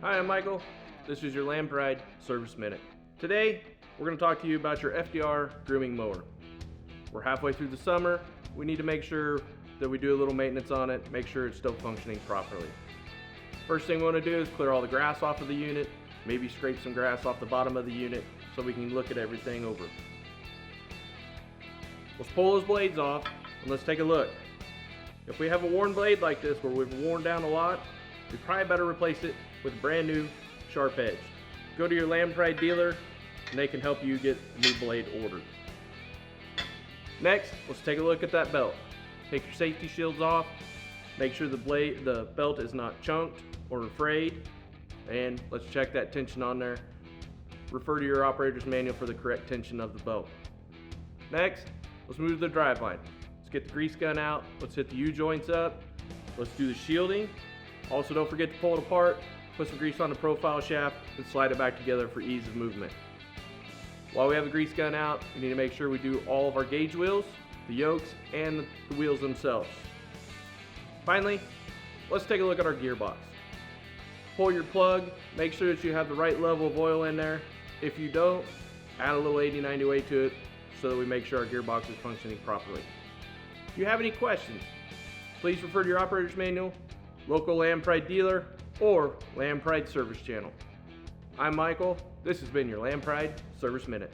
Hi, I'm Michael. This is your Land Pride Service Minute. Today, we're going to talk to you about your FDR grooming mower. We're halfway through the summer. We need to make sure that we do a little maintenance on it, make sure it's still functioning properly. First thing we want to do is clear all the grass off of the unit, maybe scrape some grass off the bottom of the unit so we can look at everything over. Let's pull those blades off and let's take a look. If we have a worn blade like this where we've worn down a lot, we probably better replace it with a brand new sharp edge. Go to your Land Pride dealer and they can help you get a new blade ordered. Next, let's take a look at that belt. Take your safety shields off, make sure the belt is not chunked or frayed, and let's check that tension on there. Refer to your operator's manual for the correct tension of the belt. Next, let's move to the driveline. Let's get the grease gun out, let's hit the U-joints up, let's do the shielding. Also, don't forget to pull it apart, put some grease on the profile shaft, and slide it back together for ease of movement. While we have the grease gun out, we need to make sure we do all of our gauge wheels, the yokes, and the wheels themselves. Finally, let's take a look at our gearbox. Pull your plug, make sure that you have the right level of oil in there. If you don't, add a little 80-90 weight to it so that we make sure our gearbox is functioning properly. If you have any questions, please refer to your operator's manual, local Land Pride dealer, or Land Pride service channel. I'm Michael. This has been your Land Pride Service Minute.